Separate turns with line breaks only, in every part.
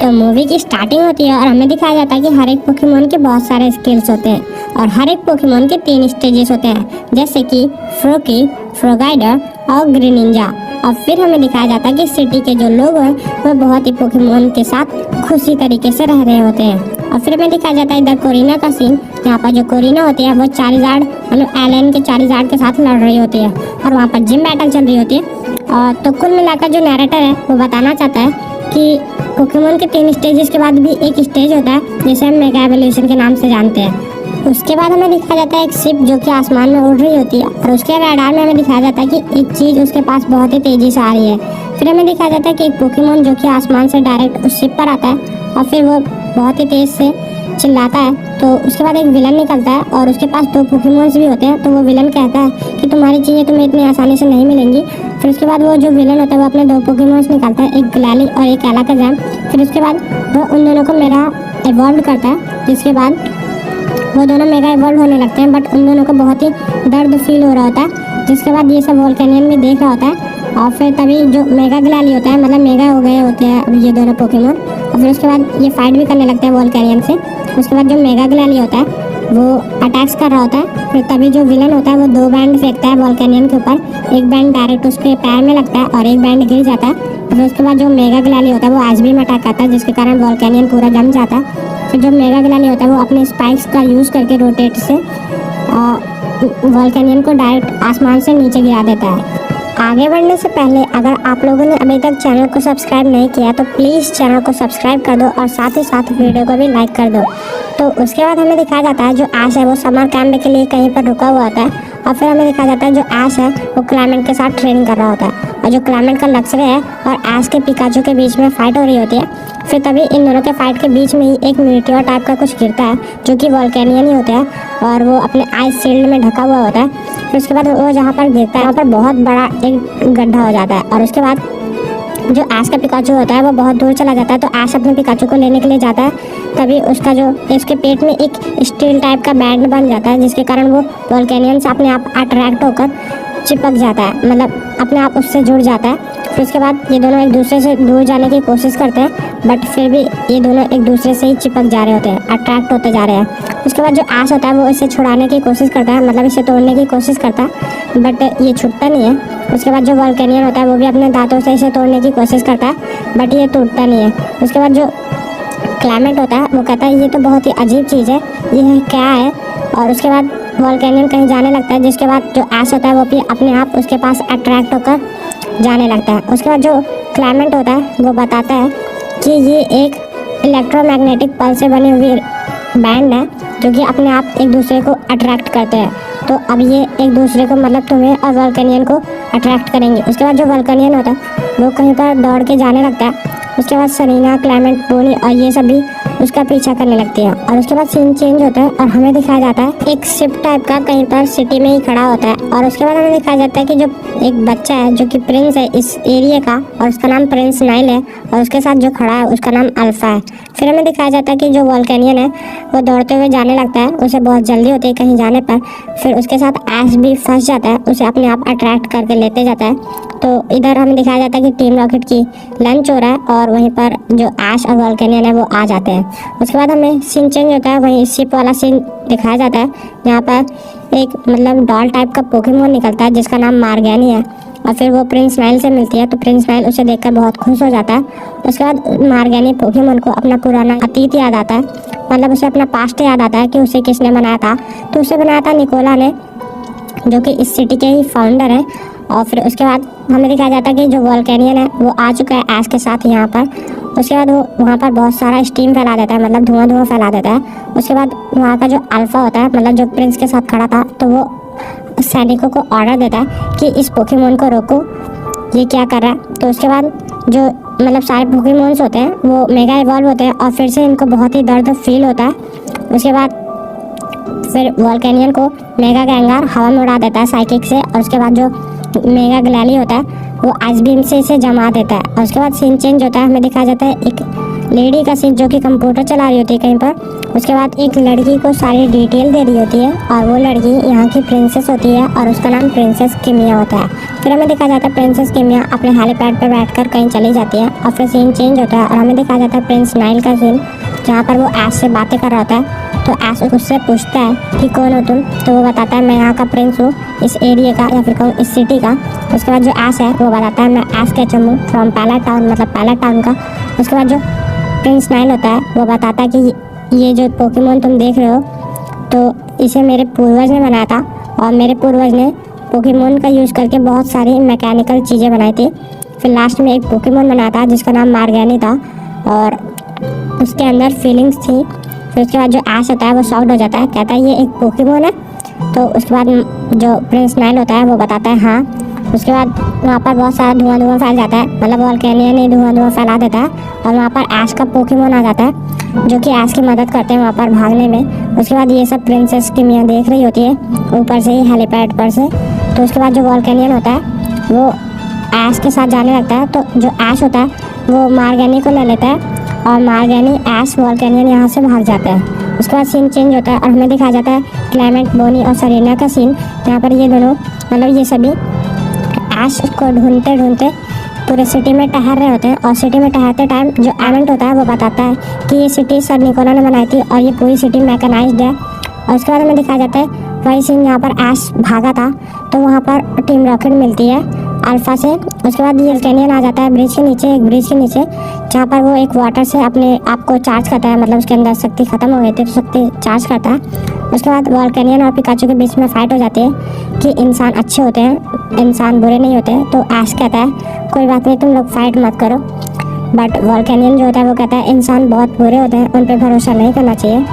तो मूवी की स्टार्टिंग होती है और हमें दिखाया जाता है कि हर एक पोकेमोन के बहुत सारे स्किल्स होते हैं और हर एक पोकेमोन के 3 स्टेजेस होते हैं, जैसे कि फ्रोकी, फ्रोगाइडर और ग्रीनिंजा। और फिर हमें दिखाया जाता है कि सिटी के जो लोग हैं वो बहुत ही पोकेमोन के साथ खुशी तरीके से रह रहे होते हैं। और फिर हमें दिखाया जाता है इधर कोरिना का सीन, जहाँ पर जो कोरिना होती है वो चारिज़ार्ड मतलब एलन के चारिज़ार्ड के साथ लड़ रही होती है और वहाँ पर जिम बैटल चल रही होती है। तो कुल मिलाकर जो नैरेटर है वो बताना चाहता है कि पोकेमोन के 3 स्टेजेस के बाद भी एक स्टेज होता है जिसे हम मेगा एवोल्यूशन के नाम से जानते हैं। उसके बाद हमें दिखाया जाता है एक शिप जो कि आसमान में उड़ रही होती है और उसके रडार में हमें दिखाया जाता है कि एक चीज़ उसके पास बहुत ही तेज़ी से आ रही है। फिर हमें दिखाया जाता है कि एक पोकेमोन जो कि आसमान से डायरेक्ट उस शिप पर आता है और फिर वो बहुत ही तेज़ से चिल्लाता है। तो उसके बाद एक विलन निकलता है और उसके पास 2 पोकेमोन्स भी होते हैं। तो वो विलन कहता है कि तुम्हारी चीज़ें तुम्हें इतनी आसानी से नहीं मिलेंगी। फिर उसके बाद वो जो विलन होता है वो अपने 2 पोकेमोन्स निकालता है, एक ग्लैली और एक एलाकाज़ाम। फिर उसके बाद वो उन दोनों को मेगा इवॉल्व करता है, जिसके बाद वो दोनों मेगा इवॉल्व होने लगते हैं। बट उन दोनों को बहुत ही दर्द फील हो रहा होता है, जिसके बाद ये सब वोल्केनियन भी देख रहा होता है। और फिर तभी जो मेगा ग्लैली होता है मतलब मेगा हो गए होते हैं ये दोनों पोकेमोन। और फिर उसके बाद ये फाइट भी करने लगते हैं वोल्केनियन से। उसके बाद जो मेगा ग्लैली होता है वो अटैक्स कर रहा होता है। फिर तभी जो विलन होता है वो 2 बैंड फेंकता है वोल्केनियन के ऊपर। एक बैंड डायरेक्ट उसके पैर में लगता है और एक बैंड गिर जाता है। फिर उसके बाद जो मेगा ग्लैली होता है वो आज भी में अटैक करता है, जिसके कारण वोल्केनियन पूरा जम जाता है। फिर जो मेगा ग्लैली होता है वो अपने स्पाइक्स का यूज़ करके रोटेट से वोल्केनियन को डायरेक्ट आसमान से नीचे गिरा देता है। आगे बढ़ने से पहले अगर आप लोगों ने अभी तक चैनल को सब्सक्राइब नहीं किया तो प्लीज़ चैनल को सब्सक्राइब कर दो और साथ ही साथ वीडियो को भी लाइक कर दो। तो उसके बाद हमें दिखाया जाता है जो ऐश है वो समर कैंप के लिए कहीं पर रुका हुआ होता है। और फिर हमें दिखाया जाता है जो ऐश है वो क्लाइमेट के साथ ट्रेनिंग कर रहा होता है और जो क्लाइमेट का लक्ष्य है और ऐश के पिकाचू के बीच में फाइट हो रही होती है। फिर तभी इन दोनों के फाइट के बीच में ही एक मीटियोर टाइप का कुछ गिरता है जो कि वोल्केनियन ही होता है और वो अपने आइस शील्ड में ढका हुआ होता है। फिर उसके बाद वो जहाँ पर गिरता है वहाँ पर बहुत बड़ा एक गड्ढा हो जाता है और उसके बाद जो ऐश का पिकाचू होता है वो बहुत दूर चला जाता है। तो ऐश अपने पिकाचू को लेने के लिए जाता है, तभी उसका जो उसके पेट में एक स्टील टाइप का बैंड बन जाता है, जिसके कारण वो वोल्केनियन से अपने आप अट्रैक्ट होकर चिपक जाता है, मतलब अपने आप उससे जुड़ जाता है। फिर उसके बाद ये दोनों एक दूसरे से दूर जाने की कोशिश करते हैं, बट फिर भी ये दोनों एक दूसरे से ही चिपक जा रहे होते हैं, अट्रैक्ट होते जा रहे हैं। उसके बाद जो ऐश होता है वो इसे छुड़ाने की कोशिश करता है, मतलब इसे तोड़ने की कोशिश करता है, बट ये छूटता नहीं है। उसके बाद जो वोल्केनियन होता है वो भी अपने दांतों से इसे तोड़ने की कोशिश करता है, बट ये टूटता नहीं है। उसके बाद जो क्लाइमेट होता है वो कहता है ये तो बहुत ही अजीब चीज़ है, ये क्या है। और उसके बाद वोल्केनियन कहीं जाने लगता है, जिसके बाद जो ऐश होता है वो भी अपने आप उसके पास अट्रैक्ट होकर जाने लगता है। उसके बाद जो क्लाइमेट होता है वो बताता है कि ये एक इलेक्ट्रोमैग्नेटिक पल्स से बनी हुई बैंड है जो कि अपने आप एक दूसरे को अट्रैक्ट करते हैं। तो अब ये एक दूसरे को मतलब तुम्हें और वोल्केनियन को अट्रैक्ट करेंगे। उसके बाद जो वोल्केनियन होता है वो कहीं पर दौड़ के जाने लगता है। उसके बाद सरीना, क्लाइमेट, बोनी और ये सब भी उसका पीछा करने लगती है। और उसके बाद सीन चेंज होता है और हमें दिखाया जाता है एक शिप टाइप का कहीं पर सिटी में ही खड़ा होता है। और उसके बाद हमें दिखाया जाता है कि जो एक बच्चा है जो कि प्रिंस है इस एरिया का और उसका नाम प्रिंस नाइल है और उसके साथ जो खड़ा है उसका नाम अल्फा है। फिर हमें दिखाया जाता है कि जो वोल्केनियन है वो दौड़ते हुए जाने लगता है, उसे बहुत जल्दी होती है कहीं जाने पर। फिर उसके साथ ऐश भी फंस जाता है, उसे अपने आप अट्रैक्ट करके लेते जाता है। तो इधर हमें दिखाया जाता है कि टीम रॉकेट की लंच हो रहा है और वहीं पर जो ऐश और वोल्केनियन है वो आ जाते हैं। उसके बाद हमें सीन चेंज होता है, वहीं शिप वाला सीन दिखाया जाता है जहाँ पर एक मतलब डॉल टाइप का पोकेमोन निकलता है जिसका नाम मार्गैनी है। और फिर वो प्रिंस नाइल से मिलती है, तो प्रिंस नाइल उसे देखकर बहुत खुश हो जाता है। उसके बाद मार्गैनी पोकेमोन को अपना पुराना अतीत याद आता है, मतलब उसे अपना पास्ट याद आता है कि उसे किसने बनाया था। तो उसे बनाया था निकोला ने, जो कि इस सिटी के ही फाउंडर हैं। और फिर उसके बाद हमें दिखाया जाता है कि जो वोल्केनियन है वो आ चुका है ऐश के साथ यहाँ पर। उसके बाद वो वहाँ पर बहुत सारा स्टीम फैला देता है, मतलब धुआं फैला देता है। उसके बाद वहाँ का जो अल्फा होता है, मतलब जो प्रिंस के साथ खड़ा था, तो वो सैनिकों को ऑर्डर देता है कि इस पोकेमोन को रोको, ये क्या कर रहा है। तो उसके बाद जो मतलब सारे पोकेमोन्स होते हैं वो मेगा इवॉल्व होते हैं और फिर से इनको बहुत ही दर्द फील होता है। उसके बाद फिर वोल्केनियन को मेगा गैंगार हवा में उड़ा देता है साइकिक से। और उसके बाद जो मेगा ग्लैली होता है वो आइस बीम से इसे जमा देता है। और उसके बाद सीन चेंज होता है, हमें दिखाया जाता है एक लेडी का सीन जो कि कंप्यूटर चला रही होती है कहीं पर। उसके बाद एक लड़की को सारी डिटेल दे रही होती है और वो लड़की यहाँ की प्रिंसेस होती है और उसका नाम प्रिंसेस किमिया होता है। फिर हमें दिखाया जाता है प्रिंसेस किमिया अपने हेलीपैड पर बैठकर कहीं चली जाती है और फिर सीन चेंज होता है और हमें दिखाया जाता है प्रिंस नाइल का सीन, जहाँ पर वो ऐश से बातें कर रहा होता है। तो ऐश उससे पूछता है कि कौन हो तुम, तो वो बताता है मैं यहाँ का प्रिंस हूँ, इस एरिया का या फिर कहूँ इस सिटी का। उसके बाद जो ऐश है वो बताता है मैं ऐश केचम हूँ फ्रॉम पैलेट टाउन, मतलब पैलेट टाउन का। उसके बाद जो प्रिंस नाइल होता है वो बताता है कि ये जो पोकेमोन तुम देख रहे हो तो इसे मेरे पूर्वज ने बनाया था और मेरे पूर्वज ने पोकेमोन का यूज़ करके बहुत सारी मैकेनिकल चीज़ें बनाई थी। फिर लास्ट में एक पोकेमोन बना था जिसका नाम मार्गेनी था और उसके अंदर फीलिंग्स थी। फिर उसके बाद जो ऐश होता है वो शॉक्ड हो जाता है, कहता है ये एक पोकेमोन है। तो उसके बाद जो प्रिंस नाइल होता है वो बताता है हाँ। उसके बाद वहाँ पर बहुत सारा धुआं फैल जाता है, मतलब वोल्केनियन ही धुआं फैला देता है और वहाँ पर ऐश का पोकेमोन आ जाता है जो कि ऐश की मदद करते हैं वहाँ पर भागने में। उसके बाद ये सब प्रिंसेस किमिया देख रही होती है ऊपर से ही हेलीपैड पर से। तो उसके बाद जो वोल्केनियन होता है वो ऐश के साथ जाने लगता है। तो जो ऐश होता है वो मार्गेनी को ले लेता है और मार्गेनी ऐश वोल्केनियन यहाँ से भाग जाता है। उसके बाद सीन चेंज होता है और हमें दिखाया जाता है क्लेमेंट, बोनी और सरीना का सीन, जहाँ पर ये दोनों मतलब ये सभी ऐश को ढूंढते ढूंढते पूरे सिटी में टहल रहे होते हैं। और सिटी में टहलते टाइम जो एवेंट होता है वो बताता है कि ये सिटी सर निकोला ने बनाई थी और ये पूरी सिटी मैकेनाइज्ड है। और उसके बाद हमें दिखाया जाता है वही सीन जहाँ पर ऐश भागा था, तो वहाँ पर टीम रॉकेट मिलती है अल्फा से। उसके बाद ये कैनियन आ जाता है ब्रिज के नीचे, एक ब्रिज के नीचे, जहाँ पर वो एक वाटर से अपने आप को चार्ज करता है, मतलब उसके अंदर शक्ति खत्म हो गई थी तो शक्ति चार्ज करता है। उसके बाद वोल्केनियन और पिकाचू के बीच में फाइट हो जाती है कि इंसान अच्छे होते हैं, इंसान बुरे नहीं होते। तो ऐश कहता है कोई बात नहीं, तुम लोग फाइट मत करो। बट वोल्केनियन जो होता है वो कहता है इंसान बहुत बुरे होते हैं, उन पर भरोसा नहीं करना चाहिए।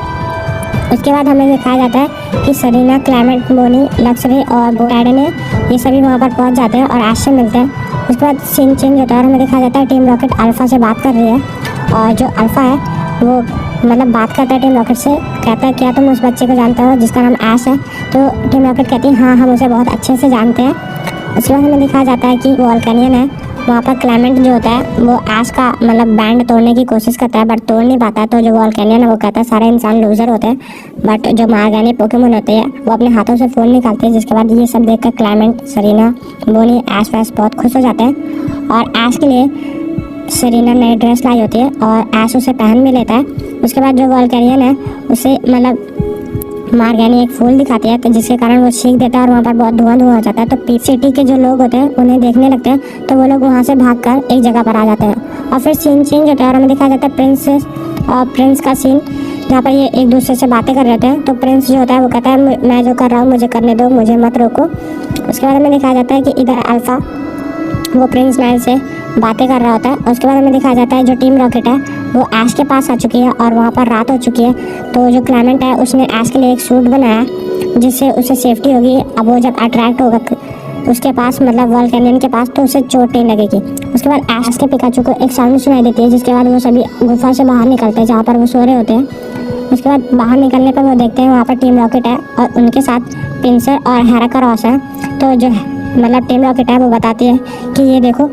उसके बाद हमें दिखाया जाता है कि सरीना, क्लेमेंट, बोनी, लक्सरी और बोटाइडने ये सभी वहाँ पर पहुँच जाते हैं और ऐश से मिलते हैं। उसके बाद सीन चेंज होता है और हमें दिखाया जाता है टीम रॉकेट अल्फा से बात कर रही है और जो अल्फा है वो मतलब बात करता है टीम रॉकेट से, कहता है क्या तुम उस बच्चे को जानते हो जिसका नाम ऐश है। तो टीम रॉकेट कहती है हाँ, हम उसे बहुत अच्छे से जानते हैं। उसके बाद हमें दिखाया जाता है कि वोल्केनियन है, वहाँ पर क्लेमेंट जो होता है वो ऐश का मतलब बैंड तोड़ने की कोशिश करता है बट तोड़ नहीं पाता है। तो जो वोल्केनियन है वो कहता है सारे इंसान लूजर होते हैं। बट जो मार्गेनी पोकेमोन होते हैं वो अपने हाथों से फ़ोन निकालते हैं, जिसके बाद ये सब देखकर क्लेमेंट, सरीना, बोनी, ऐश वैश बहुत खुश हो जाते हैं। और ऐश के लिए सरीना नई ड्रेस लाई होती है और ऐश उसे पहन भी लेता है। उसके बाद जो वोल्केनियन है उसे मतलब मार्गेनी एक फूल दिखाती है तो जिसके कारण वो छींक देता है और वहाँ पर बहुत धुआं हो जाता है। तो पीच सिटी के जो लोग होते हैं उन्हें देखने लगते हैं, तो वो लोग वहाँ से भागकर एक जगह पर आ जाते हैं। और फिर सीन चेंज होता है और हमें दिखाया जाता है प्रिंसेस और प्रिंस का सीन, जहाँ पर ये एक दूसरे से बातें कर रहे थे। तो प्रिंस जो होता है वो कहता है मैं जो कर रहा हूँ मुझे करने दो, मुझे मत रोको। उसके बाद हमें दिखाया जाता है कि इधर अल्फा वो प्रिंस नाइल से बातें कर रहा होता है। उसके बाद हमें दिखाया जाता है जो टीम रॉकेट है वो ऐश के पास आ चुकी है और वहाँ पर रात हो चुकी है। तो जो क्लेमेंट है उसने ऐश के लिए एक सूट बनाया जिससे उसे सेफ्टी होगी। अब वो जब अट्रैक्ट होगा उसके पास मतलब वोल्केनियन के पास तो उसे चोट नहीं लगेगी। उसके बाद ऐश के पिकाचू को एक साउंड सुनाई देती है, जिसके बाद वो सभी गुफा से बाहर निकलते हैं जहाँ पर वो सो रहे होते हैं। उसके बाद बाहर निकलने पर वो देखते हैं वहाँ पर टीम रॉकेट है और उनके साथ पिंसर और हेराक्रोस है। तो जो मतलब टीम रॉकेट है वो बताती है कि ये देखो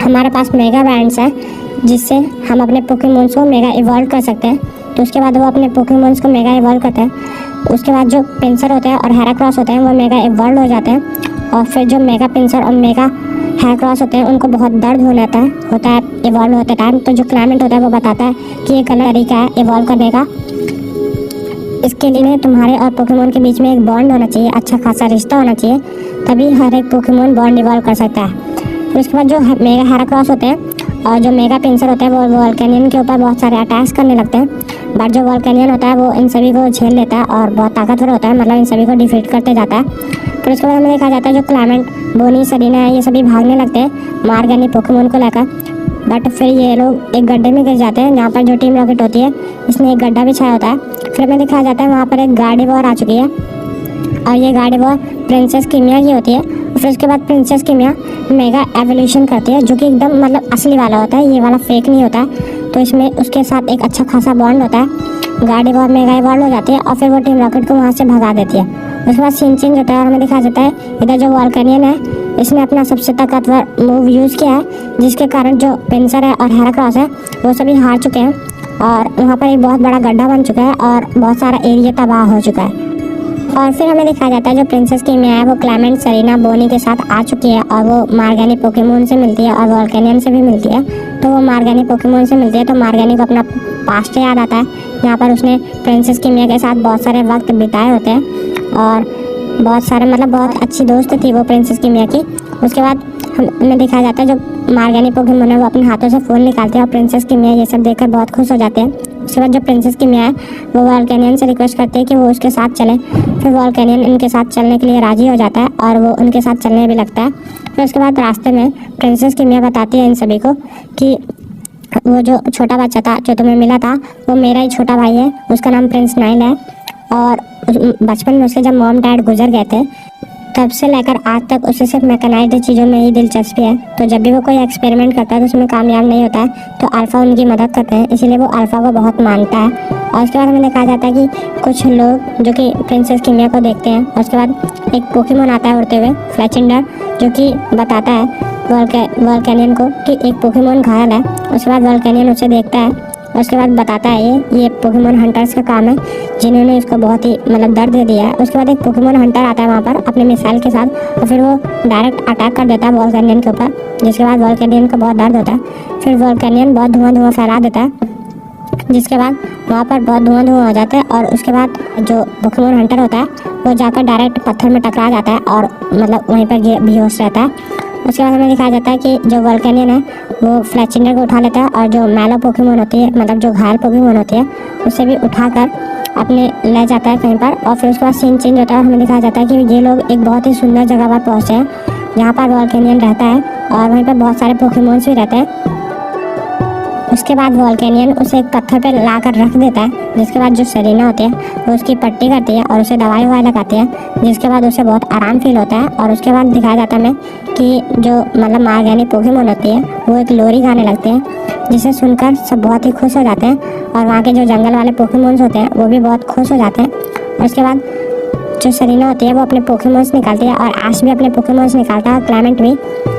हमारे पास मेगा बैंड्स हैं जिससे हम अपने पोकेमोन्स को मेगा इवॉल्व कर सकते हैं। तो उसके बाद वो अपने पोकेमोन्स को मेगा इवॉल्व करते हैं। उसके बाद जो पिंसर होते हैं और हेराक्रोस होते हैं वो मेगा इवॉल्व हो जाते हैं। और फिर जो मेगा पिंसर और मेगा हेराक्रोस होते हैं उनको बहुत दर्द होता है इवॉल्व होते टाइम। तो जो क्लेमेंट होता है वो बताता है कि ये गलत तरीका है इवॉल्व करने का, इसके लिए तुम्हारे और पोकेमोन के बीच में एक बॉन्ड होना चाहिए, अच्छा खासा रिश्ता होना चाहिए, तभी हर एक पोकेमोन बॉन्ड इवॉल्व कर सकता है। फिर उसके बाद जो मेगा हेराक्रोस होते हैं और जो मेगा पिंसर होते हैं वो वोल्केनियन के ऊपर बहुत सारे अटैक्स करने लगते हैं। बट जो वोल्केनियन होता है वो इन सभी को झेल लेता है और बहुत ताकतवर होता है, मतलब इन सभी को डिफीट करते जाता है। फिर उसके बाद हमें देखा जाता है जो क्लेमेंट, बोनी, सरीना है ये सभी भागने लगते हैं मार्गेनी पोकेमोन को लेकर। बट फिर ये लोग एक गड्ढे में गिर जाते हैं जहाँ पर जो टीम रॉकेट होती है इसने एक गड्ढा बिछाया होता है। फिर हमें दिखाया जाता है वहाँ पर एक गार्डिवोर आ चुकी है और ये गार्डिवोर प्रिंसेस किमिया की होती है। फिर उसके बाद प्रिंसेस किमिया मेगा एवोल्यूशन करती है जो कि एकदम मतलब असली वाला होता है, ये वाला फेक नहीं होता है। तो इसमें उसके साथ एक अच्छा खासा बॉन्ड होता है। गार्डिवोर मेगा इवॉल्व हो जाती है और फिर वो टीम रॉकेट को वहाँ से भगा देती है। उसके बाद सीन चेंज होता है और हमें दिखाया जाता है इधर जो वोल्केनियन है इसने अपना सबसे ताकतवर मूव यूज़ किया है, जिसके कारण जो पिंसर है और हेराक्रोस है वो सभी हार चुके हैं और वहाँ पर एक बहुत बड़ा गड्ढा बन चुका है और बहुत सारा एरिया तबाह हो चुका है। और फिर हमें दिखाया जाता है जो प्रिंसेस कीमिया है वो क्लेमेंट, सरीना, बोनी के साथ आ चुकी है और वो मार्गेनी पोकेमोन से मिलती है और वोल्केनियन से भी मिलती है। तो वो मार्गेनी पोकेमोन से मिलती है तो मार्गेनी को अपना पास्ट याद आता है, जहाँ पर उसने प्रिंसेस कीमिया के साथ बहुत सारे वक्त बिताए होते हैं और बहुत सारे बहुत अच्छी दोस्त थी वो प्रिंसेस कीमिया की। उसके बाद हमें दिखाया जाता है जो मार्गेनी पोकेमोन है वो अपने हाथों से फ़ोन निकालते हैं और प्रिंसेस कीमिया ये सब देखकर बहुत खुश हो जाते हैं। उसके बाद जो प्रिंसेस कीमिया है वो वोल्केनियन से रिक्वेस्ट करते हैं कि वो उसके साथ चले। फिर वोल्केनियन इनके साथ चलने के लिए राज़ी हो जाता है और वो उनके साथ चलने भी लगता है। फिर उसके बाद रास्ते में प्रिंसेस कीमिया बताती है इन सभी को कि वो जो छोटा बच्चा था जो तुम्हें मिला था वो मेरा ही छोटा भाई है, उसका नाम प्रिंस नाइल है और बचपन में उसके जब मॉम डैड गुजर गए थे तब से लेकर आज तक उसे सिर्फ मैकेनाइज्ड चीज़ों में ही दिलचस्पी है। तो जब भी वो कोई एक्सपेरिमेंट करता है तो उसमें कामयाब नहीं होता है तो अल्फ़ा उनकी मदद करते हैं, इसीलिए वो अल्फ़ा को बहुत मानता है। और उसके बाद हमें दिखाया जाता है कि कुछ लोग जो कि प्रिंसेस कीमिया को देखते हैं और उसके बाद एक पोकेमोन आता है उड़ते हुए, फ्लैचिंडर, जो कि बताता है वोल्केनियन को कि एक पोकेमोन घायल है। उसके बाद वोल्केनियन उसे देखता है और उसके बाद बताता है ये पोकेमोन हंटर्स का काम है जिन्होंने इसको बहुत ही दर्द दे दिया है। उसके बाद एक पोकेमोन हंटर आता है वहाँ पर अपने मिसाइल के साथ और फिर वो डायरेक्ट अटैक कर देता है वोल्केनियन के ऊपर, जिसके बाद वोल्केनियन को बहुत दर्द होता है। फिर वोल्केनियन बहुत धुआं फैला देता है, जिसके बाद वहाँ पर बहुत धुआं हो जाता है और उसके बाद जो पोकेमोन हंटर होता है वो जाकर डायरेक्ट पत्थर में टकरा जाता है और वहीं पर बेहोश रहता है। उसके बाद हमें दिखाया जाता है कि जो वोल्केनियन है वो फ्लैचिंडर को उठा लेता है और जो मैलो पोकेमोन होती है जो घायल पोकेमोन होती है उसे भी उठाकर अपने ले जाता है कहीं पर। और फिर उसके बाद सीन चेंज होता है और हमें दिखाया जाता है कि ये लोग एक बहुत ही सुंदर जगह पर पहुँचे हैं जहाँ पर वोल्केनियन रहता है और वहीं पर बहुत सारे पोकेमोन्स भी रहते हैं। उसके बाद वोल्केनियन उसे एक पत्थर पर ला कर रख देता है, जिसके बाद जो सरीना होती है वो उसकी पट्टी करती है और उसे दवाई ववाई लगाती है, जिसके बाद उसे बहुत आराम फील होता है। और उसके बाद दिखाया जाता है हमें कि जो मार्गेनी पोकेमोन होती है वो एक लोरी गाने लगते हैं, जिसे सुनकर सब बहुत ही खुश हो जाते हैं और वहाँ के जो जंगल वाले पोकेमोन्स होते हैं वो भी बहुत खुश हो जाते हैं। और उसके बाद जो सरीना होती है वो अपने पोकेमोन्स निकालती है और ऐश भी अपने पोकेमोन्स निकालता है और क्लेमेंट भी,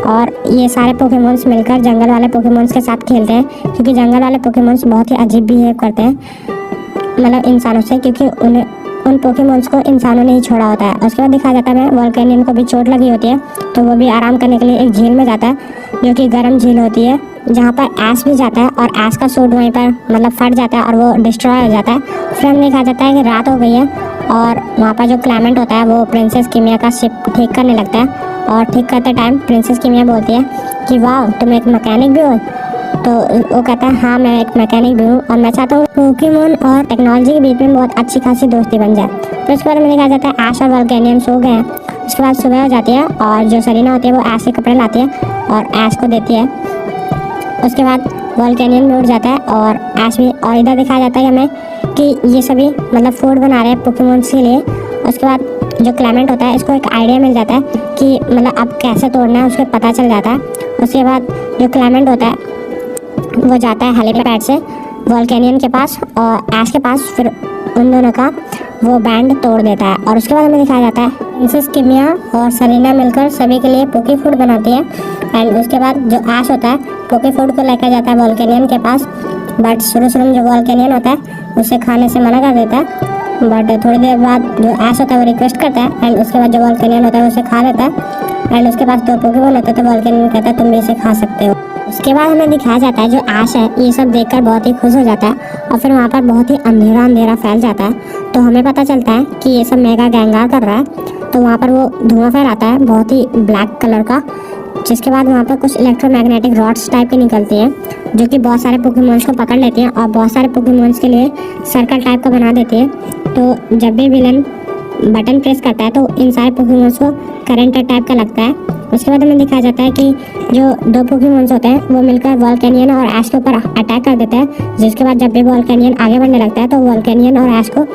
और ये सारे पोकेमोन्स मिलकर जंगल वाले पोकेमोन्स के साथ खेलते हैं, क्योंकि जंगल वाले पोकेमोन्स बहुत ही अजीब बिहेव करते हैं इंसानों से, क्योंकि उन पोकेमोन्स को इंसानों ने ही छोड़ा होता है। उसके बाद दिखाया जाता है वोल्केनियन को भी चोट लगी होती है तो वो भी आराम करने के लिए एक झील में जाता है जो कि गर्म झील होती है, जहाँ पर ऐश भी जाता है और ऐश का सूट वहीं पर फट जाता है और वो डिस्ट्रॉय हो जाता है। फिर हमें दिखाया जाता है कि रात हो गई है और वहाँ पर जो क्लेमेंट होता है वो प्रिंसेस कीमिया का शिप ठीक करने लगता है और ठीक करते टाइम प्रिंसेस कीमिया बोलती है कि वाह तुम एक मैकेनिक भी हो। तो वो कहता है हाँ मैं एक मैकेनिक भी हूँ और मैं चाहता हूँ पोकेमोन और टेक्नोलॉजी के बीच में बहुत अच्छी खासी दोस्ती बन जाए। तो उसके बाद हमें दिखाया जाता है ऐश और वोल्केनियन सो गए हैं। उसके बाद सुबह हो जाती है और जो सरीना होती है वो ऐश के कपड़े लाती है और ऐश को देती है। उसके बाद वोल्केनियन भी उड़ जाता है और ऐश भी, और इधर दिखाया जाता है हमें कि ये सभी फूड बना रहे हैं पोकेमोन्स के लिए। उसके बाद जो क्लेमेंट होता है इसको एक आइडिया मिल जाता है कि अब कैसे तोड़ना है, उसको पता चल जाता है। उसके बाद जो क्लेमेंट होता है वो जाता है हेलीपैड से वोल्केनियन के पास और ऐश के पास, फिर उन दोनों का वो बैंड तोड़ देता है। और उसके बाद हमें दिखाया जाता है प्रिंसेस कीमिया और सरीना मिलकर सभी के लिए पोके फूड बनाती है। एंड उसके बाद जो ऐश होता है पोके फूड को लेकर जाता है वोल्केनियन के पास, बट शुरू में जो वोल्केनियन होता है उसे खाने से मना कर देता है। बट थोड़ी देर बाद जो ऐश होता है वो रिक्वेस्ट करता है एंड उसके बाद जो वोल्केनियन होता है उसे खा लेता है। एंड उसके पास 2 पोकेमोन होते हैं तो वोल्केनियन कहता है तुम भी इसे खा सकते हो। उसके बाद हमें दिखाया जाता है जो ऐश है ये सब देखकर बहुत ही खुश हो जाता है और फिर वहाँ पर बहुत ही अंधेरा फैल जाता है। तो हमें पता चलता है कि ये सब मेगा गैंगार कर रहा है। तो वहाँ पर वो धुआं फैलाता है बहुत ही ब्लैक कलर का, जिसके बाद वहाँ पर कुछ इलेक्ट्रोमैग्नेटिक रॉड्स टाइप की निकलती हैं जो कि बहुत सारे पोकेमोन्स को पकड़ लेती हैं और बहुत सारे पोकेमोन्स के लिए सर्कल टाइप का बना देती है। तो जब भी विलन बटन प्रेस करता है तो इन सारे पोकेमोन्स को करंट टाइप का लगता है। उसके बाद हमें दिखाया जाता है कि जो 2 पोकेमोन्स होते हैं वो मिलकर वोल्केनियन और ऐश के ऊपर अटैक कर देते हैं, जिसके बाद जब भी वोल्केनियन आगे बढ़ने लगता है तो वोल्केनियन और ऐश को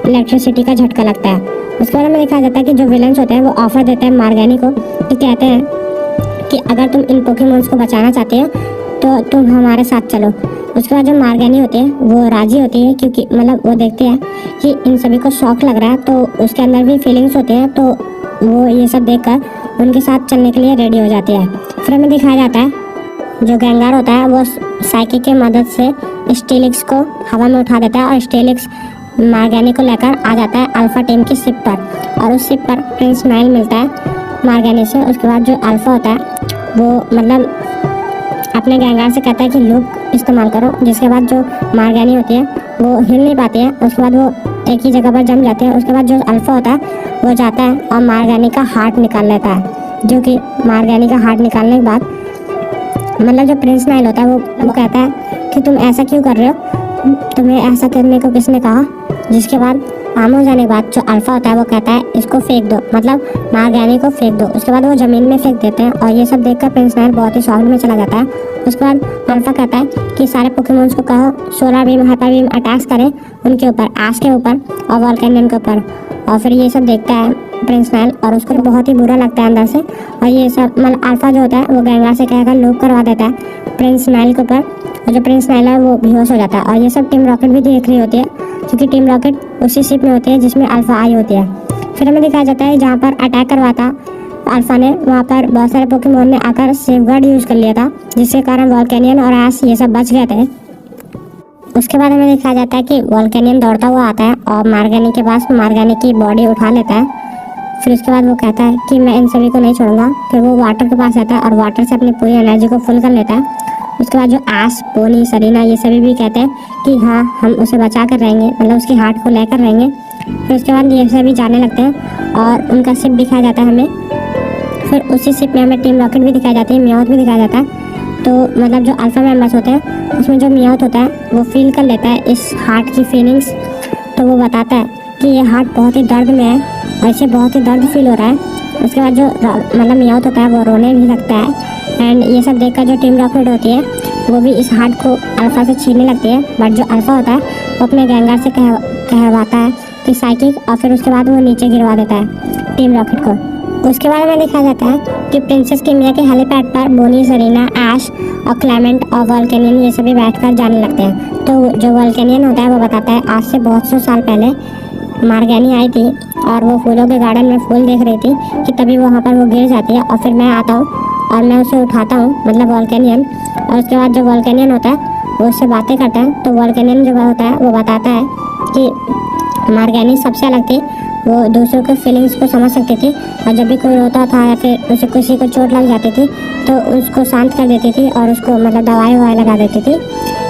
इलेक्ट्रिसिटी का झटका लगता है। उसके बाद हमें दिखाया जाता है कि जो विलन्स होते हैं वो ऑफर देते हैं मार्गेनी को, कि कहते हैं कि अगर तुम इन पोकेमोन्स को बचाना चाहते हो तो तुम हमारे साथ चलो। उसके बाद जो मार्गेनी होती है वो राजी होती है, क्योंकि वो देखते हैं कि इन सभी को शौक लग रहा है तो उसके अंदर भी फीलिंग्स होती हैं, तो वो ये सब देखकर उनके साथ चलने के लिए रेडी हो जाती है। फिर हमें दिखाया जाता है जो गैंगार होता है वो साइकिक की मदद से स्टेलिक्स को हवा में उठा देता है और स्टेलिक्स मार्गेनी को लेकर आ जाता है अल्फा टीम की शिप पर और उस शिप पर प्रिंस नाइल मिलता है मार्गेनी से। उसके बाद जो अल्फा होता है वो मतलब अपने गैंगार से कहता है कि लूप इस्तेमाल करो, जिसके बाद जो मार्गेनी होती है वो हिल नहीं पाती है। उसके बाद वो एक ही जगह पर जम जाते हैं। उसके बाद जो अल्फा होता है वो जाता है और मार्गेनी का हार्ट निकाल लेता है, जो कि मार्गेनी का हार्ट निकालने के बाद मतलब जो प्रिंस नाइल होता है वो कहता है कि तुम ऐसा क्यों कर रहे हो, तुम्हें ऐसा करने को किसने कहा। जिसके बाद काम हो जाने के बाद जो अल्फा होता है वो कहता है इसको फेंक दो, मतलब मार्गेनी को फेंक दो। उसके बाद वो ज़मीन में फेंक देते हैं और ये सब देखकर प्रिंस नाइल बहुत ही शॉक में चला जाता है। उसके बाद अल्फा कहता है कि सारे पोकेमॉन्स को कहो solar beam hyper beam attacks करें उनके ऊपर, आश के ऊपर और वोल्केनियन के ऊपर। और फिर ये सब देखता है प्रिंस नाइल और उसको बहुत ही बुरा लगता है अंदर से। और ये सब मतलब अल्फा जो होता है वो गैंगार से कहकर लूप करवा देता है प्रिंस नाइल के ऊपर। और जो प्रिंस नाइल है वो बेहोश हो जाता है। और ये सब टीम रॉकेट भी देख रही होती है, क्योंकि टीम रॉकेट उसी शिप में होती है जिसमें अल्फा आई होती है। फिर हमें दिखाया जाता है जहाँ पर अटैक करवाता अल्फा ने, वहाँ पर बहुत सारे पोकेमॉन ने आकर सेफगार्ड यूज कर लिया था, जिसके कारण वोल्केनियन और ऐश ये सब बच गए थे। उसके बाद हमें दिखाया जाता है कि वोल्केनियन दौड़ता हुआ आता है और मार्गेनी के पास मार्गेनी की बॉडी उठा लेता है। फिर उसके बाद वो कहता है कि मैं इन सभी को नहीं छोड़ूंगा। फिर वो वाटर के पास आता है और वाटर से अपनी पूरी एनर्जी को फुल कर लेता है। उसके बाद जो ऐश, पोनी, सरीना ये सभी भी कहते हैं कि हाँ हम उसे बचा कर रहेंगे, मतलब उसके हार्ट को लेकर रहेंगे। फिर उसके बाद ये सभी जाने लगते हैं और उनका शिप दिखाया जाता है हमें। फिर उसी शिप में हमें टीम रॉकेट भी दिखाई जाती है, मियाउथ भी दिखाया जाता है। तो मतलब जो अल्फा मेंबर्स होते हैं उसमें जो मियाउथ होता है वो फील कर लेता है इस हार्ट की फीलिंग्स। तो वो बताता है कि ये हार्ट बहुत ही दर्द में है और इसे बहुत ही दर्द फील हो रहा है। उसके बाद जो मतलब मियाउथ होता है वो रोने भी लगता है। एंड ये सब देखकर जो टीम रॉकेट होती है वो भी इस हार्ट को अल्फा से छीनने लगती है। बट जो अल्फा होता है वो अपने गैंगार से कहवाता है कि साइकिक, और फिर उसके बाद वो नीचे गिरवा देता है टीम रॉकेट को। उसके बाद हमें दिखाया जाता है कि प्रिंसेस कीमिया के हेलीपैड पर बोनी, सरीना, ऐश और क्लेमेंट और वोल्केनियन ये सभी बैठकर जाने लगते हैं। तो जो वोल्केनियन होता है वो बताता है आज से बहुत सौ साल पहले मार्गेनी आई थी और वो फूलों के गार्डन में फूल देख रही थी कि तभी वहाँ पर वो गिर जाती है और फिर मैं आता हूँ और मैं उसे उठाता हूँ, मतलब वोल्केनियन। और उसके बाद जो वोल्केनियन होता है वो उससे बातें करता है। तो वोल्केनियन जो होता है वो बताता है कि मार्गेनी सबसे अलग थी, वो दूसरों के फीलिंग्स को समझ सकती थी और जब भी कोई रोता था या फिर उसे किसी को चोट लग जाती थी तो उसको शांत कर देती थी और उसको मतलब दवाई ववाई लगा देती थी।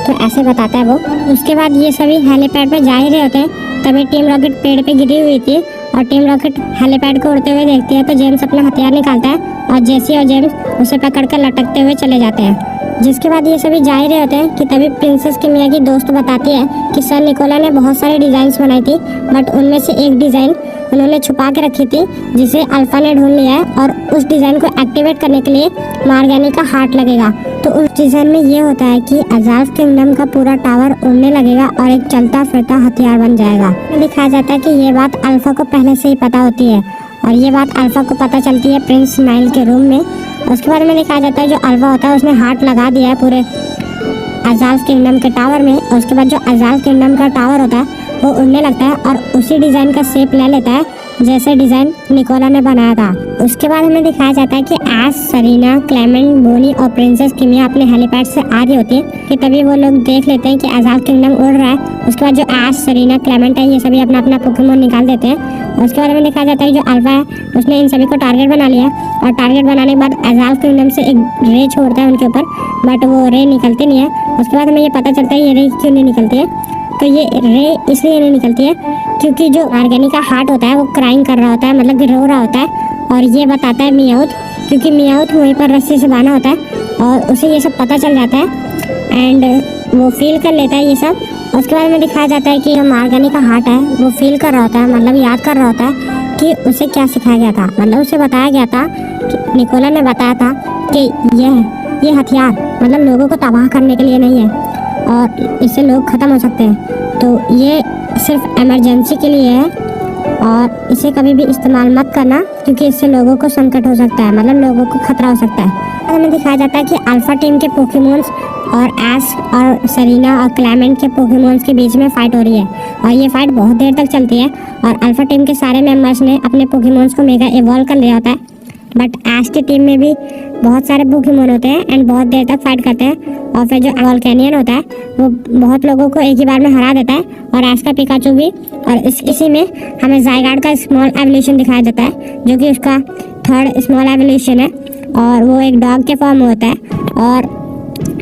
तो ऐसे बताता है वो। उसके बाद ये सभी हेलीपैड पे जा ही रहे होते हैं तभी टीम रॉकेट पेड़ पे गिरी हुई थी और टीम रॉकेट हेलीपैड को उड़ते हुए देखती है। तो जेम्स अपना हथियार निकालता है और जेसी और जेम्स उसे पकड़कर लटकते हुए चले जाते हैं। जिसके बाद ये सभी जा ही रहे होते हैं कि तभी प्रिंसेस कीमिया की दोस्त बताती है कि सर निकोला ने बहुत सारी डिज़ाइंस बनाई थी बट उनमें से एक डिज़ाइन उन्होंने छुपा के रखी थी जिसे अल्फा ने ढूंढ लिया है और उस डिज़ाइन को एक्टिवेट करने के लिए मार्गेनी का हार्ट लगेगा। तो उस डिज़ाइन में ये होता है कि अजाल्फ किंगडम का पूरा टावर उड़ने लगेगा और एक चलता फिरता हथियार बन जाएगा। दिखाया जाता है कि ये बात अल्फा को पहले से ही पता होती है और ये बात अल्फा को पता चलती है प्रिंस नाइल के रूम में। उसके बारे में दिखाया जाता है जो अल्फा होता है उसने हार्ट लगा दिया है पूरे अजाल्फ किंगडम के टावर में। और उसके बाद जो अजाल्फ किंगडम का टावर होता है वो उड़ने लगता है और उसी डिज़ाइन का शेप ले लेता है जैसे डिज़ाइन निकोला ने बनाया था। उसके बाद हमें दिखाया जाता है कि ऐश, सरीना, क्लेमेंट, बोनी और प्रिंसेस कीमिया अपने हेलीपैड से आ रही होती है कि तभी वो लोग देख लेते हैं कि अजाल्फ किंगडम उड़ रहा है। उसके बाद जो ऐश, सरीना, क्लेमेंट है ये सभी अपना अपना पोकेमॉन निकाल देते हैं। और उसके बाद हमें दिखाया जाता है जो अल्फा है उसने इन सभी को टारगेट बना लिया और टारगेट बनाने के बाद अजाल्फ किंगडम से एक रे छोड़ता है उनके ऊपर बट वो रे निकलती नहीं है। उसके बाद हमें ये पता चलता है ये रे क्यों नहीं निकलती है। तो ये रे इसलिए नहीं निकलती है क्योंकि जो मार्गेनी का हार्ट होता है वो क्राइंग कर रहा होता है, मतलब रो रहा होता है। और ये बताता है मियाउथ, क्योंकि मियाउथ वहीं पर रस्सी से बांधा होता है और उसे ये सब पता चल जाता है एंड वो फील कर लेता है ये सब। उसके बाद में दिखाया जाता है कि जो मार्गेनी का हार्ट है वो फील कर रहा होता है, मतलब याद कर रहा होता है कि उसे क्या सिखाया गया था। मतलब उसे बताया गया था कि निकोला ने बताया था कि ये हथियार मतलब लोगों को तबाह करने के लिए नहीं है और इससे लोग ख़त्म हो सकते हैं। तो ये सिर्फ इमरजेंसी के लिए है और इसे कभी भी इस्तेमाल मत करना क्योंकि इससे लोगों को संकट हो सकता है, मतलब लोगों को खतरा हो सकता है। हमें दिखाया जाता है कि अल्फा टीम के पोकेमॉन्स और ऐश और सरीना और क्लेमेंट के पोकेमॉन्स के बीच में फाइट हो रही है और ये फाइट बहुत देर तक चलती है और अल्फा टीम के सारे मेंबर्स ने अपने पोकेमॉन्स को मेगा इवॉल्व कर लिया होता है बट ऐश की टीम में भी बहुत सारे पोकेमोन होते हैं एंड बहुत देर तक फाइट करते हैं और फिर जो वोल्केनियन होता है वो बहुत लोगों को एक ही बार में हरा देता है और ऐश का पिकाचू भी। और इसी में हमें ज़ायगार्ड का स्मॉल एवोल्यूशन दिखाया जाता है जो कि उसका 3rd स्मॉल एवोल्यूशन है और वो एक डॉग के फॉर्म में होता है और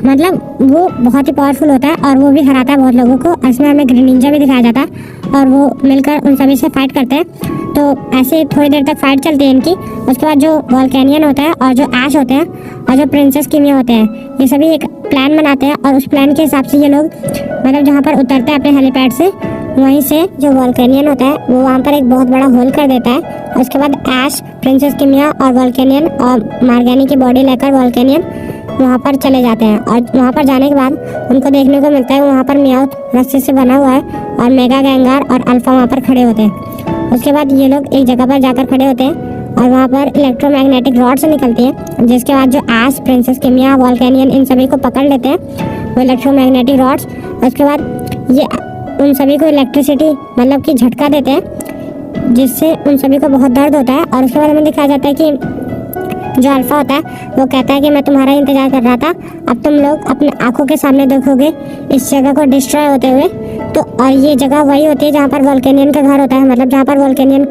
मतलब वो बहुत ही पावरफुल होता है और वो भी हराता है बहुत लोगों को। इसमें हमें ग्रीन निंजा भी दिखाया जाता है और वो मिलकर उन सभी से फाइट करते हैं। तो ऐसे थोड़ी देर तक फाइट चलती है इनकी। उसके बाद जो वोल्केनियन होता है और जो ऐश होते हैं और जो प्रिंसेस किमिया होते हैं ये सभी एक प्लान बनाते हैं और उस प्लान के हिसाब से ये लोग मतलब जहाँ पर उतरते हैं अपने हेलीपैड से वहीं से जो वोल्केनियन होता है वो वहाँ पर एक बहुत बड़ा होल कर देता है। उसके बाद ऐश, प्रिंसेस किमिया और वोल्केनियन और मार्गेनी की बॉडी लेकर वोल्केनियन वहाँ पर चले जाते हैं और वहाँ पर जाने के बाद उनको देखने को मिलता है वहाँ पर मियाउथ रस्सी से बना हुआ है और मेगा गैंगार और अल्फा वहाँ पर खड़े होते हैं। उसके बाद ये लोग एक जगह पर जाकर खड़े होते हैं और वहाँ पर इलेक्ट्रोमैग्नेटिक रॉड से निकलती है जिसके बाद जो ऐश, प्रिंसेस किमिया, वोल्केनियन इन सभी को पकड़ लेते हैं वो इलेक्ट्रोमैग्नेटिक रॉड्स। उसके बाद ये उन सभी को इलेक्ट्रिसिटी मतलब कि झटका देते हैं जिससे उन सभी को बहुत दर्द होता है। और उसके बाद हमें दिखाया जाता है कि जो अल्फा होता है वो कहता है कि मैं तुम्हारा इंतजार कर रहा था, अब तुम लोग अपने आंखों के सामने देखोगे इस जगह को डिस्ट्रॉय होते हुए। तो और ये जगह वही होती है जहाँ पर वोल्केनियन का घर होता है, मतलब जहाँ पर वोल्केनियन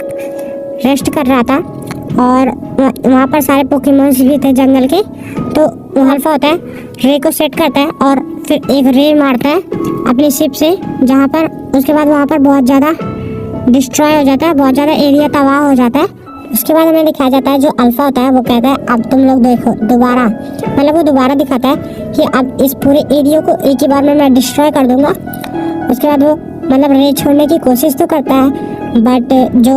रेस्ट कर रहा था और वहाँ पर सारे पोकेमॉन्स भी थे जंगल के। तो वो अल्फा होता है रे को सेट करता है और फिर एक रे मारता है अपनी शिप से जहाँ पर उसके बाद वहाँ पर बहुत ज़्यादा डिस्ट्रॉय हो जाता है, बहुत ज़्यादा एरिया तबाह हो जाता है। उसके बाद हमें दिखाया जाता है जो अल्फा होता है वो कहता है अब तुम लोग देखो दोबारा, मतलब वो दोबारा दिखाता है कि अब इस पूरे एरिया को एक ही बार में मैं डिस्ट्रॉय कर दूंगा। उसके बाद वो मतलब रे छोड़ने की कोशिश तो करता है बट जो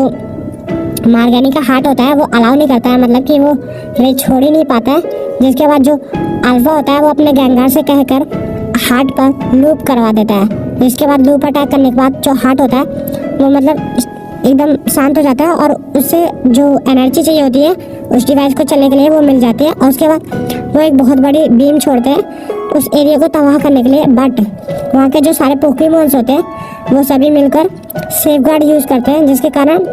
मार्गेनी का हार्ट होता है वो अलाउ नहीं करता है, मतलब कि वो रे छोड़ ही नहीं पाता है। जिसके बाद जो अल्फा होता है वो अपने गैंगार से कहकर हार्ट पर लूप करवा देता है। जिसके बाद लूप अटैक करने के बाद जो हार्ट होता है वो मतलब एकदम शांत हो जाता है और उससे जो एनर्जी चाहिए होती है उस डिवाइस को चलने के लिए वो मिल जाती है। और उसके बाद वो एक बहुत बड़ी बीम छोड़ते हैं उस एरिया को तबाह करने के लिए। बट वहाँ के जो सारे पोकेमॉन्स होते हैं वो सभी मिलकर सेफगार्ड यूज़ करते हैं जिसके कारण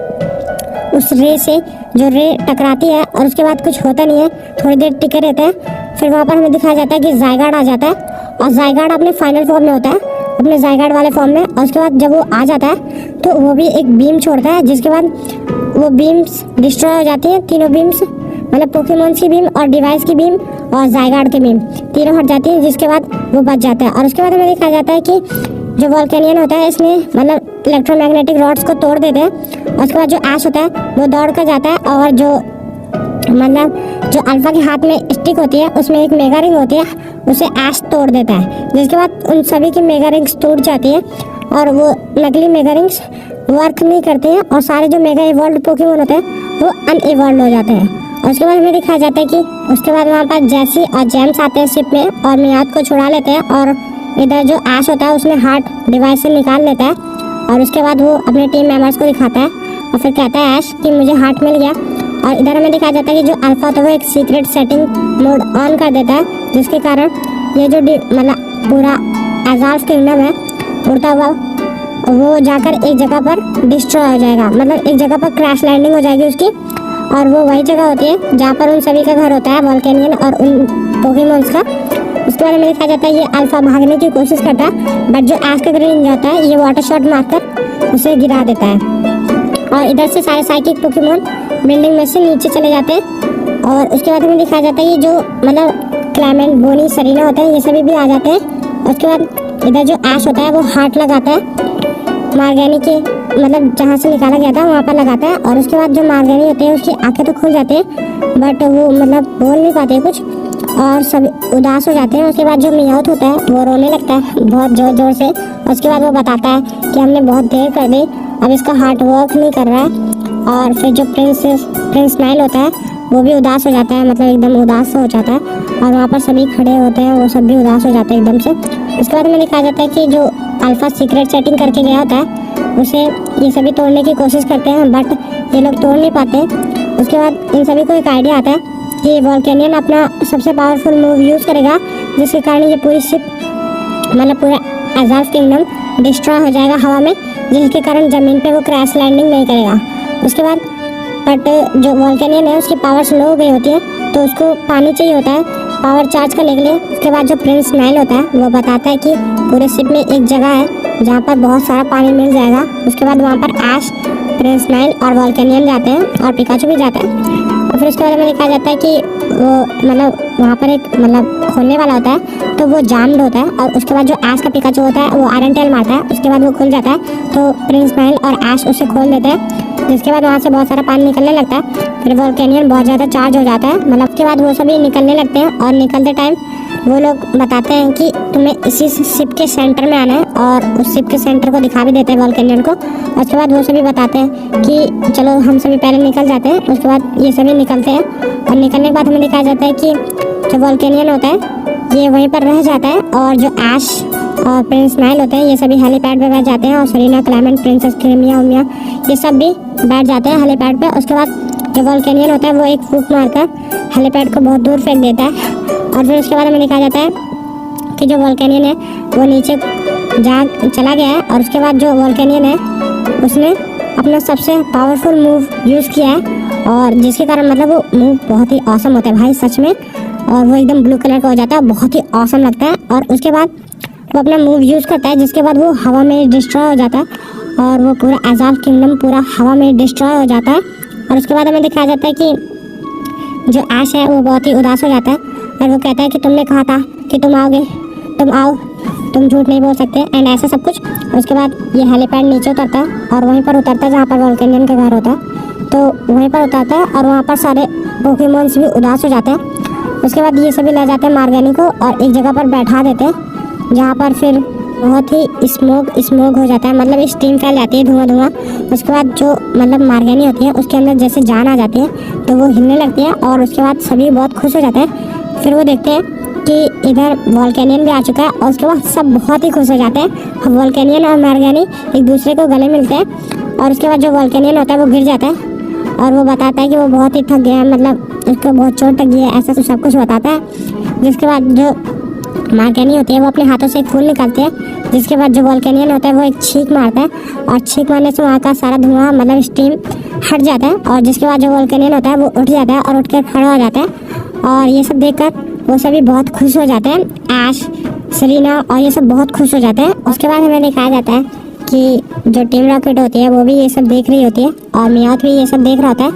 उस रे से जो रे टकराती है और उसके बाद कुछ होता नहीं है, थोड़ी देर टिके रहते हैं। फिर वहाँ पर हमें दिखाया जाता है कि ज़ायगार्ड आ जाता है और ज़ायगार्ड अपने फाइनल फॉर्म में होता है, अपने ज़ायगार्ड वाले फॉर्म में। और उसके बाद जब वो आ जाता है तो वो भी एक बीम छोड़ता है जिसके बाद वो बीम्स डिस्ट्रॉय हो जाती है। तीनों बीम्स मतलब पोकेमॉन्स की बीम और डिवाइस की बीम और ज़ायगार्ड की बीम तीनों हट जाती है जिसके बाद वो बच जाता है। और उसके बाद हमें दिखाया जाता है कि जो वोल्केनियन होता है इसमें मतलब इलेक्ट्रोमैग्नेटिक रॉड्स को तोड़ देते हैं। और उसके बाद जो ऐश होता है वो दौड़ कर जाता है और जो मतलब जो अल्फा के हाथ में स्टिक होती है उसमें एक मेगा रिंग होती है उसे ऐश तोड़ देता है। जिसके बाद उन सभी की मेगा रिंग्स टूट जाती है और वो नकली मेगा रिंग्स वर्क नहीं करते हैं और सारे जो मेगा इवॉल्व पोकेमॉन होते हैं वो अनइवॉल्व हो जाते हैं। और उसके बाद हमें दिखाया जाता है कि उसके बाद वहाँ पर जैसी और जेम्स आते हैं शिप में और मियाद को छुड़ा लेते हैं और इधर जो ऐश होता है उसमें हार्ट डिवाइस से निकाल लेता है। और उसके बाद वो अपने टीम मेंबर्स को दिखाता है और फिर कहता है ऐश कि मुझे हार्ट मिल गया। और इधर हमें दिखाया जाता है कि जो अल्फा होता है वो एक सीक्रेट सेटिंग मोड ऑन कर देता है जिसके कारण ये जो मतलब पूरा अज़ाल्फ किंगडम है उड़ता हुआ वो जाकर एक जगह पर डिस्ट्रॉय हो जाएगा, मतलब एक जगह पर क्रैश लैंडिंग हो जाएगी उसकी। और वो वही जगह होती है जहाँ पर उन सभी का घर होता है वोल्केनियन और उन पोकेमॉन्स का। उसके बारे में देखा जाता है ये अल्फा भागने की कोशिश करता है बट जो ऐश का ग्रीन निंजा होता है ये वाटर शॉट मारकर उसे गिरा देता है। और इधर से सारे साइकिक पोकेमॉन बिल्डिंग में से नीचे चले जाते हैं। और उसके बाद हमें दिखाया जाता है ये जो मतलब क्लेमेंट, बोनी, सरीना होते हैं ये सभी भी आ जाते हैं। उसके बाद इधर जो ऐश होता है वो हार्ट लगाता है मार्गेनी के मतलब जहाँ से निकाला गया था वहाँ पर लगाता है। और उसके बाद जो मार्गेनी होते हैं उसकी आंखें तो खुल जाते हैं बट वो मतलब बोल नहीं पाते कुछ और सब उदास हो जाते हैं। उसके बाद जो मियाउथ होता है वो रोने लगता है बहुत ज़ोर ज़ोर से। उसके बाद वो बताता है कि हमने बहुत देर कर दी, अब इसका हार्ट वर्क नहीं कर रहा है। और फिर जो प्रिंस नाइल होता है वो भी उदास हो जाता है, मतलब एकदम उदास हो जाता है। और वहाँ पर सभी खड़े होते हैं वो सब भी उदास हो जाते हैं एकदम से। उसके बाद हमें दिखाया जाता है कि जो अल्फा सीक्रेट सेटिंग करके गया होता है उसे ये सभी तोड़ने की कोशिश करते हैं बट ये लोग तोड़ नहीं पाते। उसके बाद इन सभी को एक आइडिया आता है कि वोल्केनियन अपना सबसे पावरफुल मूव यूज़ करेगा जिसके कारण ये पूरी शिप मतलब पूरा अज़ाल्फ किंगडम डिस्ट्रॉय हो जाएगा हवा में, जिसके कारण ज़मीन पे वो क्रैश लैंडिंग नहीं करेगा। उसके बाद बट जो वोल्केनियन है उसकी पावर स्लो हो गई होती है, तो उसको पानी चाहिए होता है पावर चार्ज करने के लिए। उसके बाद जो प्रिंस नाइल होता है वो बताता है कि पूरे शिप में एक जगह है जहाँ पर बहुत सारा पानी मिल जाएगा। उसके बाद वहाँ पर ऐश, प्रिंस नाइल और वोल्केनियन जाते हैं और पिकाचू भी जाता है। और फिर उसके बारे में दिखाया जाता है कि वो मतलब वहाँ पर एक मतलब खोलने वाला होता है, तो वो जाम्ड होता है। और उसके बाद जो ऐश का पिकाचू होता है वो आयरन टेल मारता है, उसके बाद वो खुल जाता है, तो प्रिंस नाइल और ऐश उसे खोल देते हैं, जिसके बाद वहाँ से बहुत सारा पानी निकलने लगता है। फिर वोल्केनियन बहुत ज़्यादा चार्ज हो जाता है, मतलब उसके बाद वो सभी निकलने लगते हैं। और निकलते टाइम वो लोग बताते हैं कि तुम्हें इसी शिप के सेंटर में आना है, और उस शिप के सेंटर को दिखा भी देते हैं वोल्केनियन को। उसके बाद वो सभी बताते हैं कि चलो हम सभी पहले निकल जाते हैं। उसके बाद ये सभी निकलते हैं, और निकलने के बाद हमें दिखाया जाता है कि जो वोल्केनियन होता है ये वहीं पर रह जाता है, और जो ऐश और प्रिंस नाइल होते हैं ये सभी हेलीपैड पे बैठ जाते हैं, और सरीना, क्लेमेंट, प्रिंसेस क्रीमिया उमिया ये सब भी बैठ जाते हैं हेलीपैड पे। उसके बाद जो वोल्केनियन होता है वो एक फूंक मारकर हेलीपैड को बहुत दूर फेंक देता है। और फिर उसके बाद हमें दिखाया जाता है कि जो वोल्केनियन है वो नीचे चला गया है, और उसके बाद जो वोल्केनियन है उसने अपना सबसे पावरफुल मूव यूज़ किया है, और जिसके कारण मतलब वो मूव बहुत ही ऑसम होता है भाई सच में। और वो एकदम ब्लू कलर का हो जाता है, बहुत ही ऑसम लगता है। और उसके बाद वो अपना मूव यूज़ करता है, जिसके बाद वो हवा में डिस्ट्रॉय हो जाता है, और वो पूरा अजाब किंगडम पूरा हवा में डिस्ट्रॉय हो जाता है। और उसके बाद हमें दिखाया जाता है कि जो ऐश है वो बहुत ही उदास हो जाता है, और वो कहता है कि तुमने कहा था कि तुम आओगे, तुम आओ, तुम झूठ नहीं बोल सकते, एंड ऐसा सब कुछ। उसके बाद ये हेलीपैड नीचे उतरता है, और वहीं पर उतरता है जहाँ पर वोल्केनियन का घर होता है, तो वहीं पर उतरता है, और वहाँ पर सारे पोकेमॉन्स भी उदास हो जाते हैं। उसके बाद ये सभी ले जाते हैं मार्गेनी को और एक जगह पर बैठा देते हैं, जहाँ पर फिर बहुत ही स्मोक हो जाता है, मतलब स्टीम फैल जाती है, धुआं। उसके बाद जो मतलब मार्गेनी होती है उसके अंदर जैसे जान आ जाती है, तो वो हिलने लगती है, और उसके बाद सभी बहुत खुश हो जाते हैं। फिर वो देखते हैं कि इधर वोल्केनियन भी आ चुका है, और उसके बाद सब बहुत ही खुश हो जाते हैं। वोल्केनियन और मार्गेनी एक दूसरे को गले मिलते हैं, और उसके बाद जो वोल्केनियन होता है वो गिर जाता है, और वो बताता है कि वो बहुत ही थक गया है, मतलब उसको बहुत चोट लगी है, ऐसा सब कुछ बताता है। जिसके बाद जो मार्गेनी होती है वो अपने हाथों से एक फूल निकालती है, जिसके बाद जो वोल्केनियन होता है वो एक छींक मारता है, और छींक मारने से वहाँ का सारा धुआं मतलब स्टीम हट जाता है। और जिसके बाद जो वोल्केनियन होता है वो उठ जाता है और उठकर खड़ा हो जाता है, और ये सब देखकर वो सभी बहुत खुश हो जाते हैं। ऐश, सरीना और ये सब बहुत खुश हो जाते हैं। उसके बाद हमें दिखाया जाता है कि जो टीम रॉकेट होती है वो भी ये सब देख रही होती है, और मियाथ भी ये सब देख रहा होता है,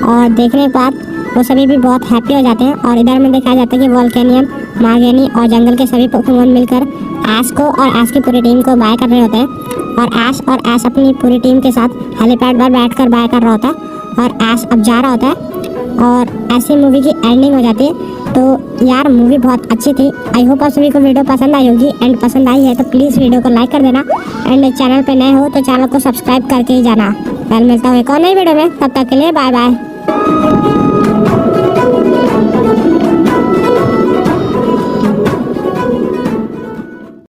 और देखने के बाद वो सभी भी बहुत हैप्पी हो जाते हैं। और इधर में दिखाया जाता है कि वोल्केनियन, मार्गेनी और जंगल के सभी पोकेमॉन मिलकर ऐश को और ऐश की पूरी टीम को बाय कर रहे होते हैं, और ऐश अपनी पूरी टीम के साथ हेलीपैड पर बैठकर बाय कर रहा होता है, और ऐश अब जा रहा होता है, और ऐसी मूवी की एंडिंग हो जाती है। तो यार मूवी बहुत अच्छी थी। आई होप आप सभी को वीडियो पसंद आई होगी, एंड पसंद आई है तो प्लीज़ वीडियो को लाइक कर देना, एंड चैनल पे नए हो तो चैनल को सब्सक्राइब करके ही जाना। कल मिलता हूँ एक और नई वीडियो में, तब तक के लिए बाय बाय।